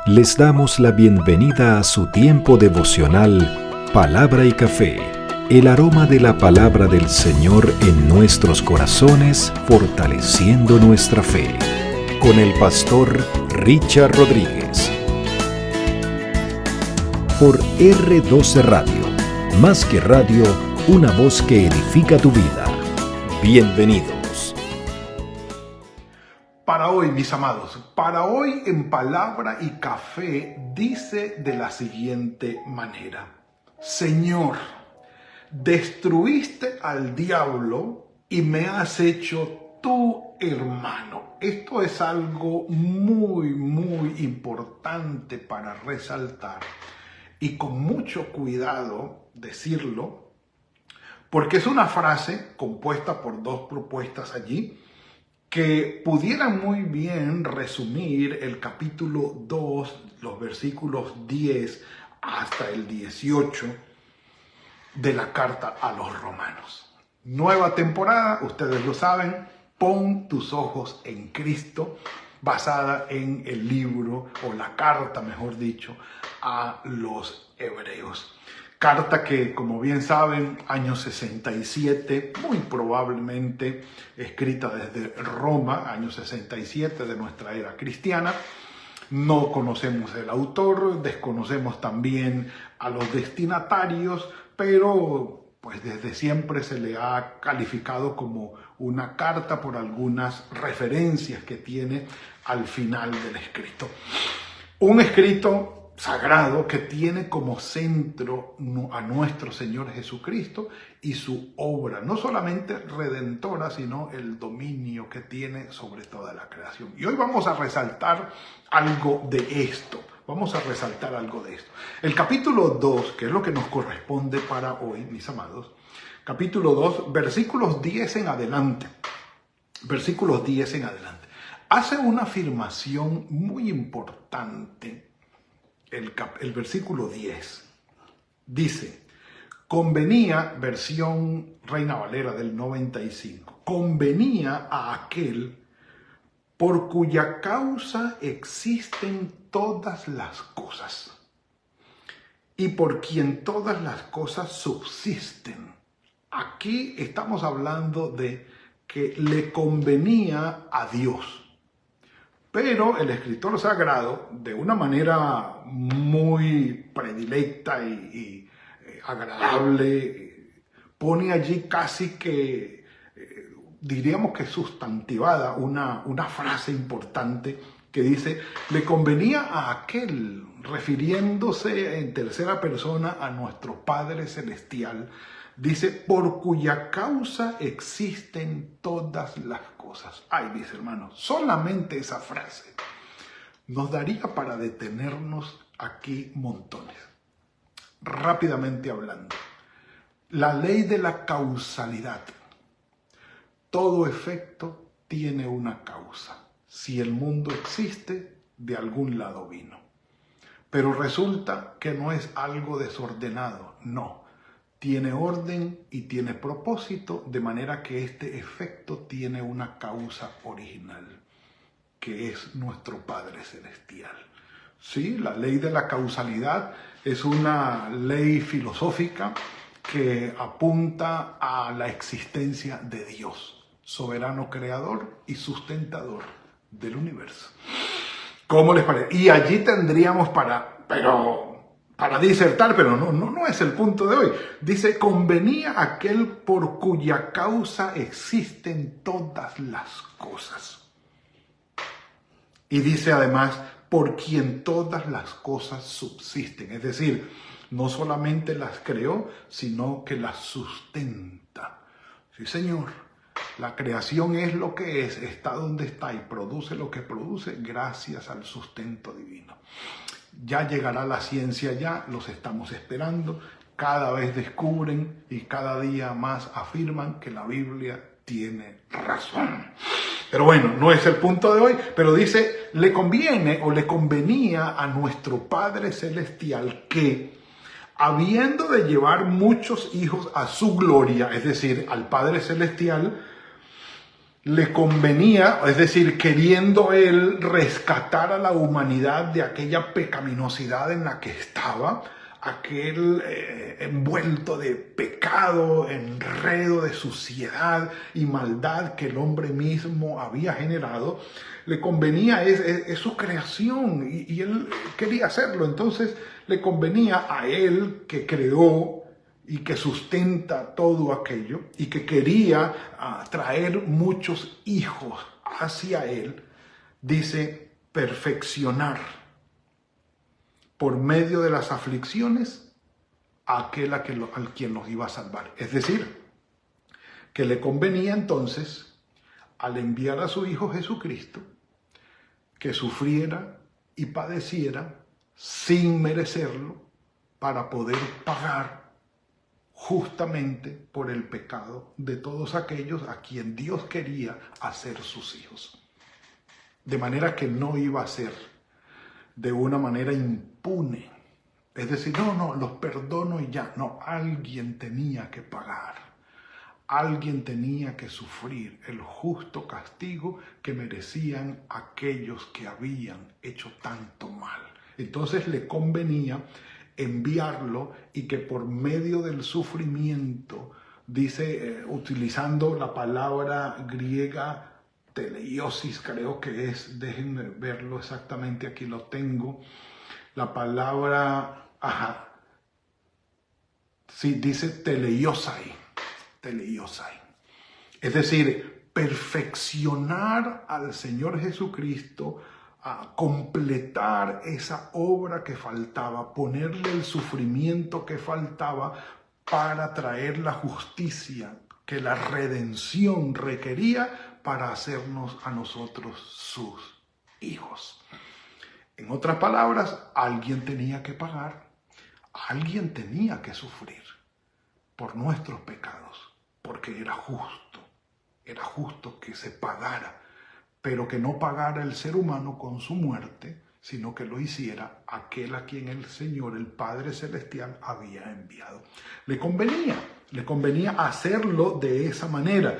Les damos la bienvenida a su tiempo devocional Palabra y Café, el aroma de la palabra del Señor en nuestros corazones, fortaleciendo nuestra fe. Con el pastor Richard Rodríguez. Por R12 Radio, más que radio, una voz que edifica tu vida. Bienvenidos. Para hoy, mis amados, para hoy en Palabra y Café dice de la siguiente manera: Señor, destruiste al diablo y me has hecho tu hermano. Esto es algo muy importante para resaltar y con mucho cuidado decirlo, porque es una frase compuesta por dos propuestas allí que pudieran muy bien resumir el capítulo 2, los versículos 10 hasta el 18 de la carta a los romanos. Nueva temporada, ustedes lo saben, pon tus ojos en Cristo, basada en el libro, o la carta, mejor dicho, a los hebreos. Carta que, como bien saben, año 67, muy probablemente escrita desde Roma, año 67 de nuestra era cristiana. No conocemos el autor, desconocemos también a los destinatarios, pero pues desde siempre se le ha calificado como una carta por algunas referencias que tiene al final del escrito. Un escrito sagrado que tiene como centro a nuestro Señor Jesucristo y su obra, no solamente redentora, sino el dominio que tiene sobre toda la creación. Y hoy vamos a resaltar algo de esto. El capítulo 2, que es lo que nos corresponde para hoy, mis amados, capítulo 2, versículos 10 en adelante, hace una afirmación muy importante. El versículo 10 dice: convenía, versión Reina Valera del 95, convenía a aquel por cuya causa existen todas las cosas y por quien todas las cosas subsisten. Aquí estamos hablando de que le convenía a Dios. Pero el escritor sagrado, de una manera muy predilecta y agradable, pone allí casi que, diríamos que sustantivada, una frase importante que dice: le convenía a aquel, refiriéndose en tercera persona a nuestro Padre Celestial, dice, por cuya causa existen todas las cosas. Ay, mis hermanos, solamente esa frase nos daría para detenernos aquí montones. Rápidamente hablando, la ley de la causalidad. Todo efecto tiene una causa. Si el mundo existe, de algún lado vino. Pero resulta que no es algo desordenado, no. Tiene orden y tiene propósito, de manera que este efecto tiene una causa original, que es nuestro Padre Celestial. Sí, la ley de la causalidad es una ley filosófica que apunta a la existencia de Dios, soberano creador y sustentador del universo. ¿Cómo les parece? Y allí tendríamos para disertar, pero no es el punto de hoy. Dice, convenía aquel por cuya causa existen todas las cosas. Y dice además, por quien todas las cosas subsisten. Es decir, no solamente las creó, sino que las sustenta. Sí, Señor. La creación es lo que es, está donde está y produce lo que produce gracias al sustento divino. Ya llegará la ciencia, ya los estamos esperando, cada vez descubren y cada día más afirman que la Biblia tiene razón. Pero bueno, no es el punto de hoy, pero dice, le conviene o le convenía a nuestro Padre Celestial que, habiendo de llevar muchos hijos a su gloria, es decir, al Padre Celestial, le convenía, es decir, queriendo él rescatar a la humanidad de aquella pecaminosidad en la que estaba, aquel envuelto de pecado, enredo de suciedad y maldad que el hombre mismo había generado, le convenía, es su creación y él quería hacerlo. Entonces le convenía a él, que creó y que sustenta todo aquello y que quería traer muchos hijos hacia él, dice, perfeccionar por medio de las aflicciones a aquel al quien los iba a salvar. Es decir, que le convenía entonces, al enviar a su Hijo Jesucristo, que sufriera y padeciera sin merecerlo para poder pagar justamente por el pecado de todos aquellos a quien Dios quería hacer sus hijos. De manera que no iba a ser de una manera impune. Es decir, no, los perdono y ya. No, alguien tenía que pagar. Alguien tenía que sufrir el justo castigo que merecían aquellos que habían hecho tanto mal. Entonces le convenía enviarlo y que por medio del sufrimiento, dice, utilizando la palabra griega teleiosis, creo que es, déjenme verlo exactamente, aquí lo tengo, la palabra, sí, dice teleiosai, es decir, perfeccionar al Señor Jesucristo, a completar esa obra que faltaba, ponerle el sufrimiento que faltaba para traer la justicia que la redención requería para hacernos a nosotros sus hijos. En otras palabras, alguien tenía que pagar, alguien tenía que sufrir por nuestros pecados, porque era justo que se pagara, pero que no pagara el ser humano con su muerte, sino que lo hiciera aquel a quien el Señor, el Padre Celestial, había enviado. Le convenía hacerlo de esa manera.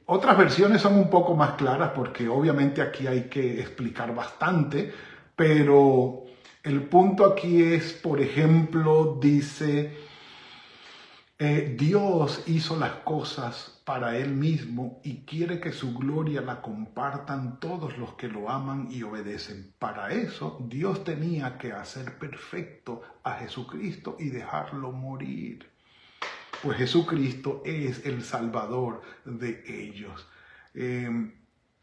Otras versiones son un poco más claras porque obviamente aquí hay que explicar bastante, pero el punto aquí es, por ejemplo, dice, Dios hizo las cosas para Él mismo y quiere que su gloria la compartan todos los que lo aman y obedecen. Para eso Dios tenía que hacer perfecto a Jesucristo y dejarlo morir. Pues Jesucristo es el Salvador de ellos.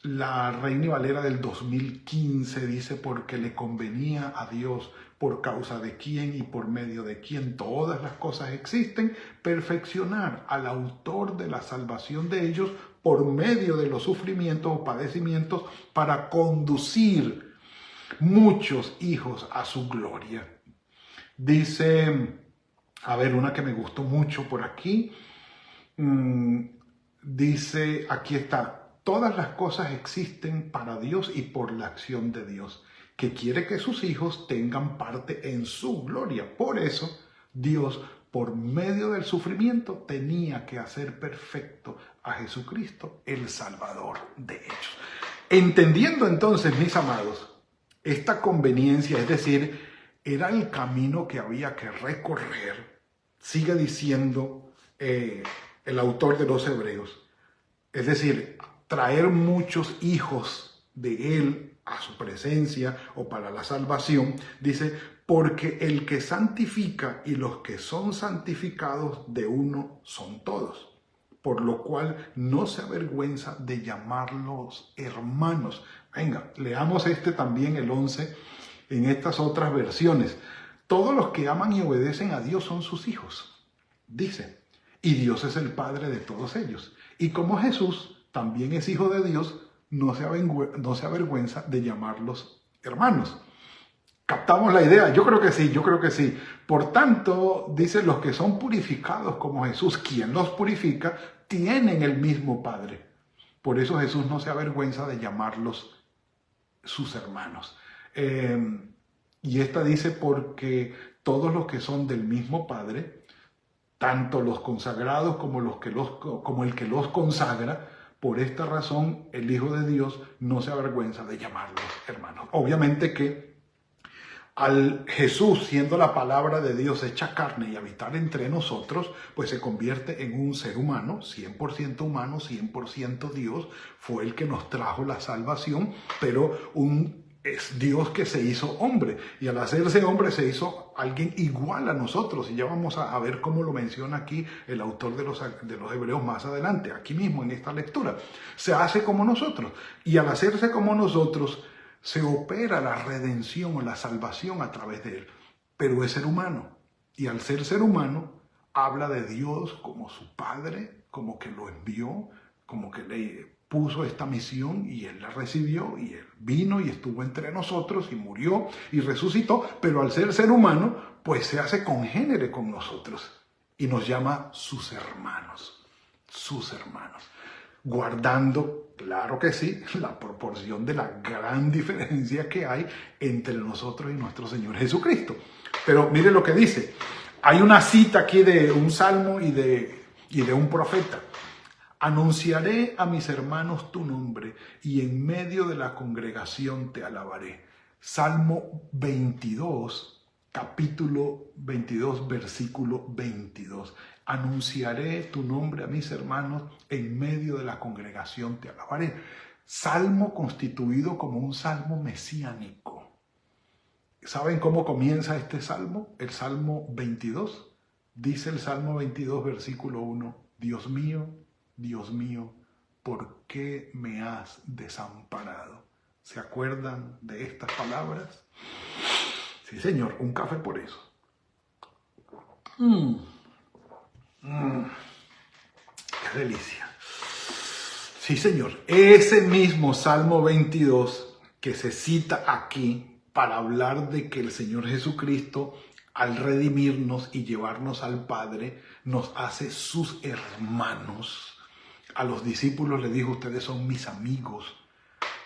La Reina Valera del 2015 dice, porque le convenía a Dios, por causa de quien y por medio de quien todas las cosas existen, perfeccionar al autor de la salvación de ellos por medio de los sufrimientos o padecimientos para conducir muchos hijos a su gloria. Dice, a ver, una que me gustó mucho por aquí, dice, aquí está, todas las cosas existen para Dios y por la acción de Dios, que quiere que sus hijos tengan parte en su gloria. Por eso, Dios, por medio del sufrimiento, tenía que hacer perfecto a Jesucristo, el Salvador de ellos. Entendiendo entonces, mis amados, esta conveniencia, es decir, era el camino que había que recorrer, sigue diciendo el autor de los Hebreos, es decir, traer muchos hijos de Él a su presencia o para la salvación, dice, porque el que santifica y los que son santificados de uno son todos, por lo cual no se avergüenza de llamarlos hermanos. Venga, leamos también, el 11, en estas otras versiones. Todos los que aman y obedecen a Dios son sus hijos, dice, y Dios es el Padre de todos ellos. Y como Jesús también es hijo de Dios, no se avergüenza de llamarlos hermanos. ¿Captamos la idea? Yo creo que sí. Por tanto, dice, los que son purificados como Jesús, quien los purifica, tienen el mismo Padre. Por eso Jesús no se avergüenza de llamarlos sus hermanos. Y esta dice, porque todos los que son del mismo Padre, tanto los consagrados como el que los consagra, Por esta razón, el Hijo de Dios no se avergüenza de llamarlos hermanos. Obviamente que al Jesús, siendo la palabra de Dios hecha carne y habitar entre nosotros, pues se convierte en un ser humano, 100% humano, 100% Dios. Fue el que nos trajo la salvación, pero es Dios que se hizo hombre. Y al hacerse hombre se hizo alguien igual a nosotros. Y ya vamos a ver cómo lo menciona aquí el autor de los Hebreos más adelante, aquí mismo en esta lectura. Se hace como nosotros. Y al hacerse como nosotros, se opera la redención o la salvación a través de él. Pero es ser humano. Y al ser humano, habla de Dios como su Padre, como que lo envió, como que le puso esta misión y él la recibió y él vino y estuvo entre nosotros y murió y resucitó. Pero al ser humano, pues se hace congénere con nosotros y nos llama sus hermanos. Sus hermanos. Guardando, claro que sí, la proporción de la gran diferencia que hay entre nosotros y nuestro Señor Jesucristo. Pero mire lo que dice. Hay una cita aquí de un salmo y de un profeta. Anunciaré a mis hermanos tu nombre y en medio de la congregación te alabaré. Salmo 22, capítulo 22, versículo 22. Anunciaré tu nombre a mis hermanos, en medio de la congregación te alabaré. Salmo constituido como un salmo mesiánico. ¿Saben cómo comienza este salmo? El Salmo 22. Dice el Salmo 22, versículo 1. Dios mío, ¿por qué me has desamparado? ¿Se acuerdan de estas palabras? Sí, Señor, un café por eso. ¡Qué delicia! Sí, Señor, ese mismo Salmo 22 que se cita aquí para hablar de que el Señor Jesucristo, al redimirnos y llevarnos al Padre, nos hace sus hermanos. A los discípulos le dijo, ustedes son mis amigos,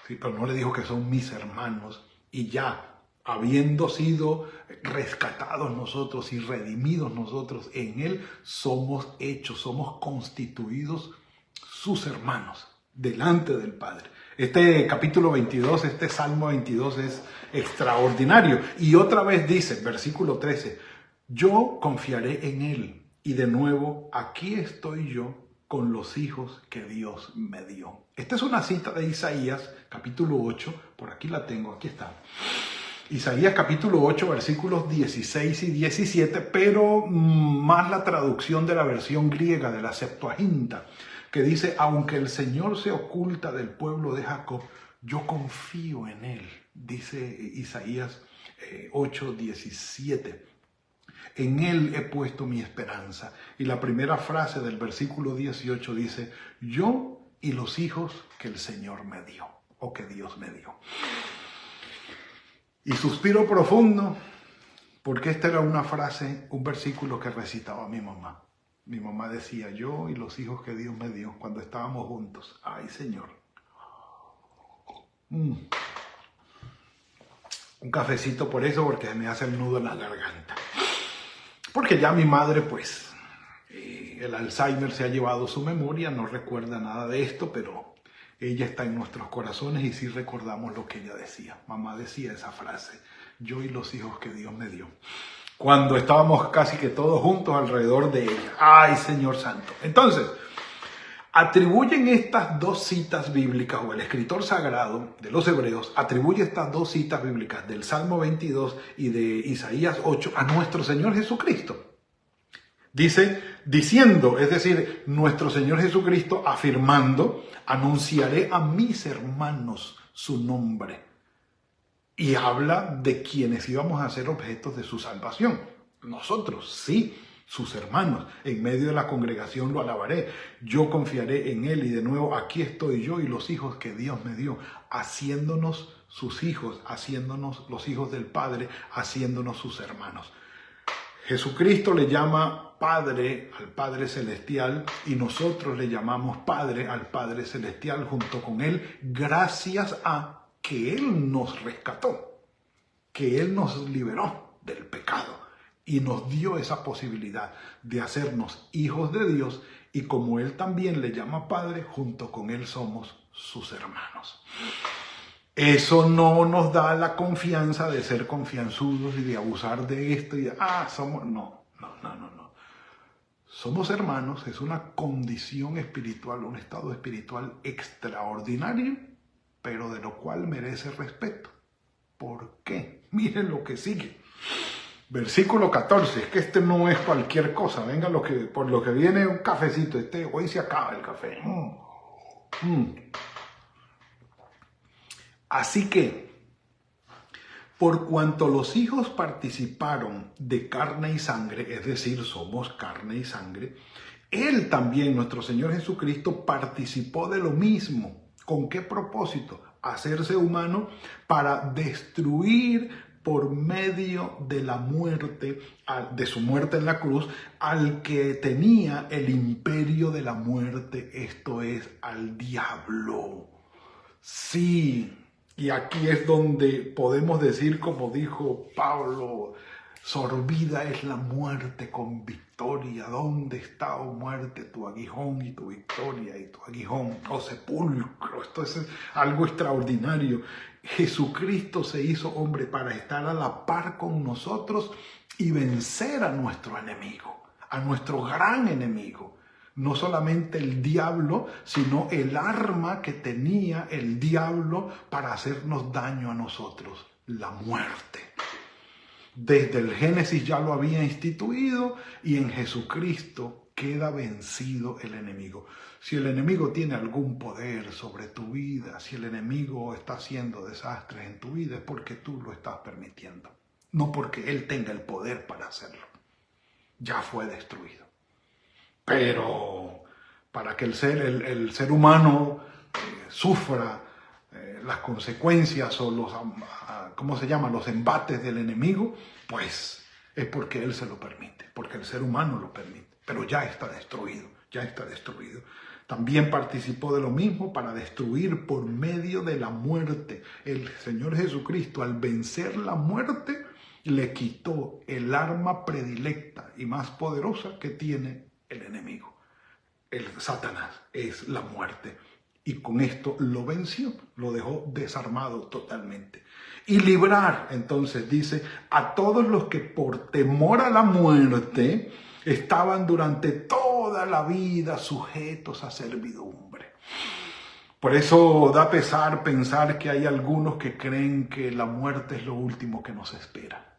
sí, pero no le dijo que son mis hermanos. Y ya, habiendo sido rescatados nosotros y redimidos nosotros en Él, somos hechos, somos constituidos sus hermanos delante del Padre. Este capítulo 22, este Salmo 22 es extraordinario. Y otra vez dice, versículo 13, yo confiaré en Él. Y de nuevo, aquí estoy yo con los hijos que Dios me dio. Esta es una cita de Isaías, capítulo 8. Por aquí la tengo, aquí está. Isaías capítulo 8, versículos 16 y 17, pero más la traducción de la versión griega, de la Septuaginta, que dice, aunque el Señor se oculta del pueblo de Jacob, yo confío en Él, dice Isaías 8, 17. En Él he puesto mi esperanza. Y la primera frase del versículo 18 dice, yo y los hijos que el Señor me dio, o que Dios me dio. Y suspiro profundo, porque esta era una frase, un versículo que recitaba mi mamá. Mi mamá decía, yo y los hijos que Dios me dio cuando estábamos juntos. Ay, Señor. Un cafecito por eso, porque me hace el nudo en la garganta. Porque ya mi madre, pues, el Alzheimer se ha llevado su memoria, no recuerda nada de esto, pero ella está en nuestros corazones y sí recordamos lo que ella decía. Mamá decía esa frase, yo y los hijos que Dios me dio, cuando estábamos casi que todos juntos alrededor de ella. ¡Ay, Señor Santo! Entonces, atribuyen estas dos citas bíblicas, o el escritor sagrado de los Hebreos atribuye estas dos citas bíblicas del Salmo 22 y de Isaías 8 a nuestro Señor Jesucristo. Dice, diciendo, es decir, nuestro Señor Jesucristo afirmando, anunciaré a mis hermanos su nombre. Y habla de quienes íbamos a ser objetos de su salvación. Nosotros, sí, sus hermanos. En medio de la congregación lo alabaré. Yo confiaré en Él. Y de nuevo, aquí estoy yo y los hijos que Dios me dio, haciéndonos sus hijos, haciéndonos los hijos del Padre, haciéndonos sus hermanos. Jesucristo le llama Padre al Padre Celestial y nosotros le llamamos Padre al Padre Celestial junto con Él, gracias a que Él nos rescató, que Él nos liberó del pecado y nos dio esa posibilidad de hacernos hijos de Dios, y como Él también le llama Padre, junto con Él somos sus hermanos. Eso no nos da la confianza de ser confianzudos y de abusar de esto y somos... No. Somos hermanos, es una condición espiritual, un estado espiritual extraordinario, pero de lo cual merece respeto. ¿Por qué? Miren lo que sigue. Versículo 14, es que este no es cualquier cosa, venga por lo que viene un cafecito, hoy se acaba el café. Así que, por cuanto los hijos participaron de carne y sangre, es decir, somos carne y sangre, Él también, nuestro Señor Jesucristo, participó de lo mismo. ¿Con qué propósito? Hacerse humano para destruir por medio de la muerte, de su muerte en la cruz, al que tenía el imperio de la muerte, esto es, al diablo. Sí, y aquí es donde podemos decir, como dijo Pablo, sorbida es la muerte con victoria. ¿Dónde está, oh muerte, tu aguijón y tu victoria y tu aguijón, oh sepulcro? Esto es algo extraordinario. Jesucristo se hizo hombre para estar a la par con nosotros y vencer a nuestro enemigo, a nuestro gran enemigo. No solamente el diablo, sino el arma que tenía el diablo para hacernos daño a nosotros, la muerte. Desde el Génesis ya lo había instituido y en Jesucristo queda vencido el enemigo. Si el enemigo tiene algún poder sobre tu vida, si el enemigo está haciendo desastres en tu vida, es porque tú lo estás permitiendo, no porque él tenga el poder para hacerlo. Ya fue destruido. Pero para que el ser humano sufra las consecuencias o los embates del enemigo, pues es porque él se lo permite, porque el ser humano lo permite. Pero ya está destruido, ya está destruido. También participó de lo mismo para destruir por medio de la muerte. El Señor Jesucristo, al vencer la muerte, le quitó el arma predilecta y más poderosa que tiene el enemigo. El Satanás es la muerte. Y con esto lo venció, lo dejó desarmado totalmente. Y librar, entonces dice, a todos los que por temor a la muerte estaban durante toda la vida sujetos a servidumbre. Por eso da pesar pensar que hay algunos que creen que la muerte es lo último que nos espera.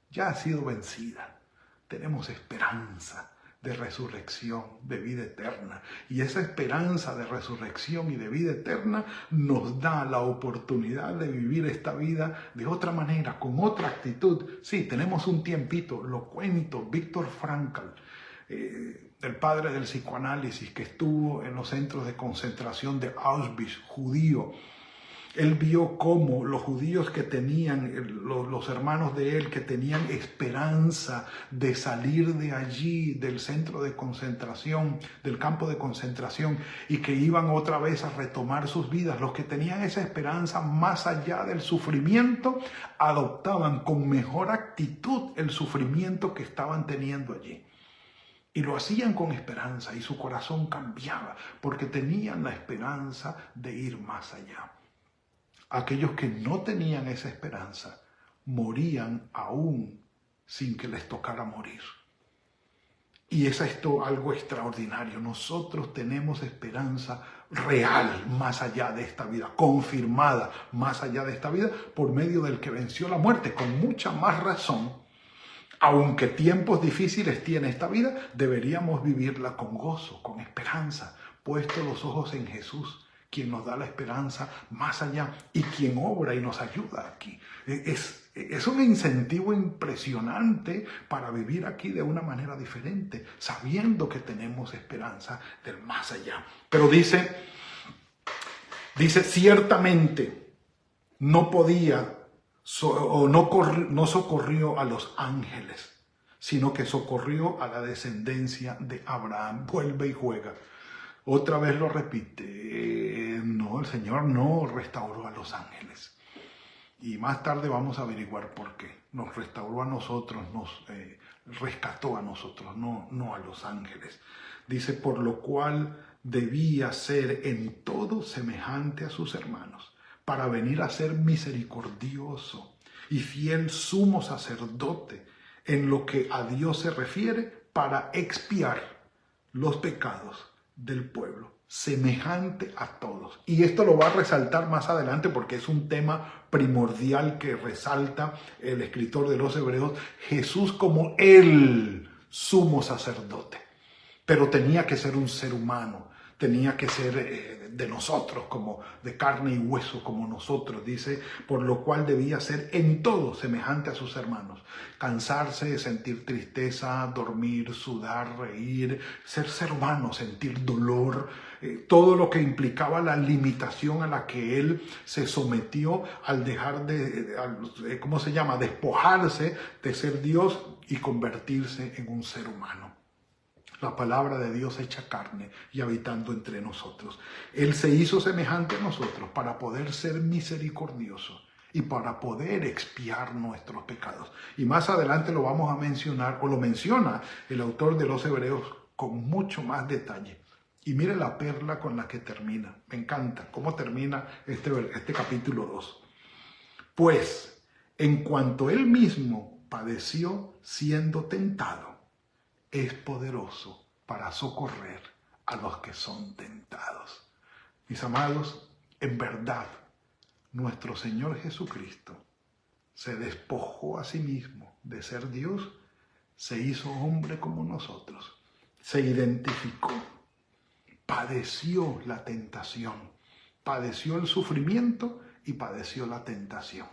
Ya ha sido vencida. Tenemos esperanza de resurrección, de vida eterna. Y esa esperanza de resurrección y de vida eterna nos da la oportunidad de vivir esta vida de otra manera, con otra actitud. Sí, tenemos un tiempito, lo cuento, Viktor Frankl, el padre del psicoanálisis que estuvo en los centros de concentración de Auschwitz, judío. Él vio cómo los judíos que tenían, los hermanos de él, que tenían esperanza de salir de allí, del centro de concentración, del campo de concentración, y que iban otra vez a retomar sus vidas, los que tenían esa esperanza más allá del sufrimiento, adoptaban con mejor actitud el sufrimiento que estaban teniendo allí. Y lo hacían con esperanza y su corazón cambiaba porque tenían la esperanza de ir más allá. Aquellos que no tenían esa esperanza morían aún sin que les tocara morir. Y es esto algo extraordinario. Nosotros tenemos esperanza real más allá de esta vida, confirmada más allá de esta vida por medio del que venció la muerte. Con mucha más razón, aunque tiempos difíciles tiene esta vida, deberíamos vivirla con gozo, con esperanza, puestos los ojos en Jesús, quien nos da la esperanza más allá y quien obra y nos ayuda aquí. Es un incentivo impresionante para vivir aquí de una manera diferente, sabiendo que tenemos esperanza del más allá. Pero dice ciertamente no podía no socorrió a los ángeles, sino que socorrió a la descendencia de Abraham. Vuelve y juega. Otra vez lo repite, no, el Señor no restauró a los ángeles. Y más tarde vamos a averiguar por qué. nos restauró a nosotros, nos rescató a nosotros, no a los ángeles. Dice, por lo cual debía ser en todo semejante a sus hermanos, para venir a ser misericordioso y fiel sumo sacerdote en lo que a Dios se refiere, para expiar los pecados del pueblo, semejante a todos. Y esto lo va a resaltar más adelante porque es un tema primordial que resalta el escritor de los Hebreos, Jesús como el sumo sacerdote. Pero tenía que ser un ser humano, tenía que ser de nosotros, como de carne y hueso como nosotros, dice, por lo cual debía ser en todo semejante a sus hermanos. Cansarse, sentir tristeza, dormir, sudar, reír, ser humano, sentir dolor, todo lo que implicaba la limitación a la que él se sometió al dejar despojarse de ser Dios y convertirse en un ser humano. La palabra de Dios hecha carne y habitando entre nosotros. Él se hizo semejante a nosotros para poder ser misericordioso y para poder expiar nuestros pecados. Y más adelante lo vamos a mencionar, o lo menciona el autor de los Hebreos con mucho más detalle. Y mire la perla con la que termina. Me encanta cómo termina este capítulo 2. Pues, en cuanto él mismo padeció siendo tentado, es poderoso para socorrer a los que son tentados. Mis amados, en verdad, nuestro Señor Jesucristo se despojó a sí mismo de ser Dios, se hizo hombre como nosotros, se identificó, padeció la tentación, padeció el sufrimiento y padeció la tentación,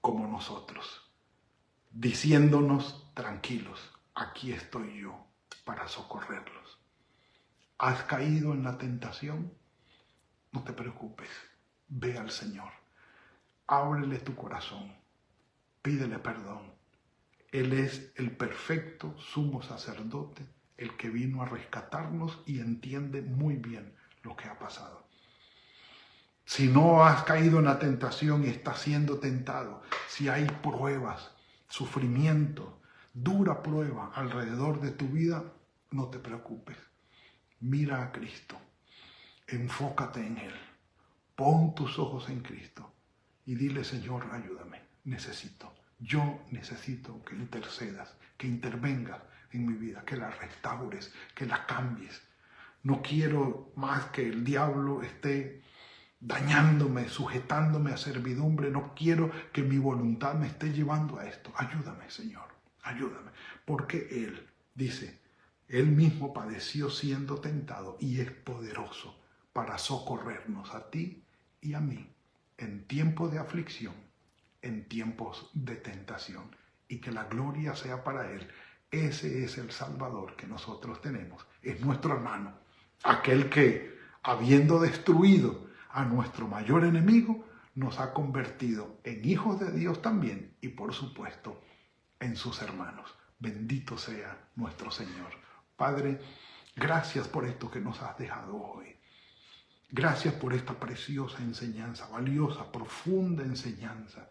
como nosotros, diciéndonos tranquilos, aquí estoy yo para socorrerlos. ¿Has caído en la tentación? No te preocupes, ve al Señor, ábrele tu corazón, pídele perdón. Él es el perfecto sumo sacerdote, el que vino a rescatarnos y entiende muy bien lo que ha pasado. Si no has caído en la tentación y estás siendo tentado, si hay pruebas, sufrimiento, dura prueba alrededor de tu vida, no te preocupes. Mira a Cristo, enfócate en Él, pon tus ojos en Cristo y dile, Señor, ayúdame, yo necesito que intercedas, que intervengas en mi vida, que la restaures, que la cambies. No quiero más que el diablo esté dañándome, sujetándome a servidumbre. No quiero que mi voluntad me esté llevando a esto. Ayúdame, Señor, ayúdame. Porque Él, dice, Él mismo padeció siendo tentado y es poderoso para socorrernos a ti y a mí en tiempos de aflicción, en tiempos de tentación. Y que la gloria sea para Él. Ese es el Salvador que nosotros tenemos. Es nuestro hermano, aquel que, habiendo destruido a nuestro mayor enemigo, nos ha convertido en hijos de Dios también y, por supuesto, en sus hermanos. Bendito sea nuestro Señor. Padre, gracias por esto que nos has dejado hoy. Gracias por esta preciosa enseñanza, valiosa, profunda enseñanza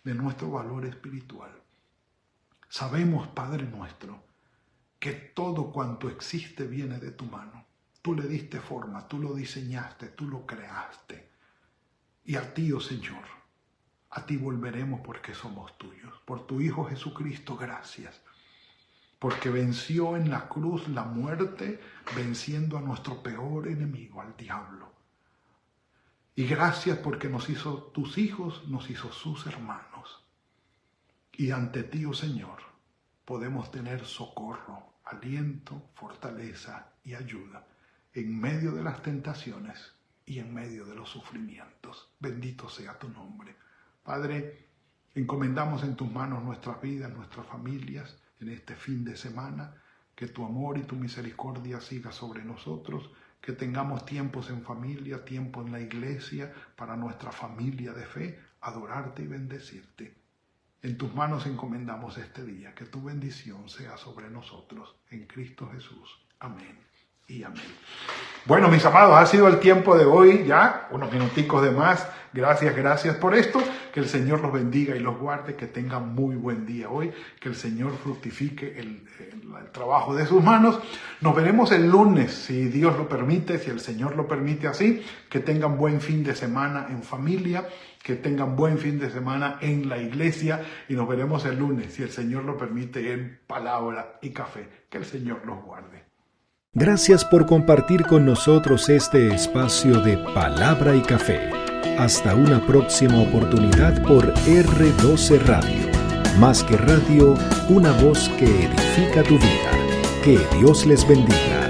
de nuestro valor espiritual. Sabemos, Padre nuestro, que todo cuanto existe viene de tu mano. Tú le diste forma, tú lo diseñaste, tú lo creaste. Y a ti, oh Señor, a ti volveremos porque somos tuyos. Por tu Hijo Jesucristo, gracias. Porque venció en la cruz la muerte, venciendo a nuestro peor enemigo, al diablo. Y gracias porque nos hizo tus hijos, nos hizo sus hermanos. Y ante ti, oh Señor, podemos tener socorro, aliento, fortaleza y ayuda en medio de las tentaciones y en medio de los sufrimientos. Bendito sea tu nombre. Padre, encomendamos en tus manos nuestras vidas, nuestras familias en este fin de semana. Que tu amor y tu misericordia siga sobre nosotros. Que tengamos tiempos en familia, tiempo en la iglesia para nuestra familia de fe, adorarte y bendecirte. En tus manos encomendamos este día, que tu bendición sea sobre nosotros, en Cristo Jesús. Amén y amén. Bueno, mis amados, ha sido el tiempo de hoy, ya unos minuticos de más. Gracias por esto. Que el Señor los bendiga y los guarde, que tengan muy buen día hoy, que el Señor fructifique el trabajo de sus manos. Nos veremos el lunes, si Dios lo permite, si el Señor lo permite así. Que tengan buen fin de semana en familia, que tengan buen fin de semana en la iglesia, y nos veremos el lunes, si el Señor lo permite, en Palabra y Café. Que el Señor los guarde. Gracias por compartir con nosotros este espacio de Palabra y Café. Hasta una próxima oportunidad por R12 Radio. Más que radio, una voz que edifica tu vida. Que Dios les bendiga.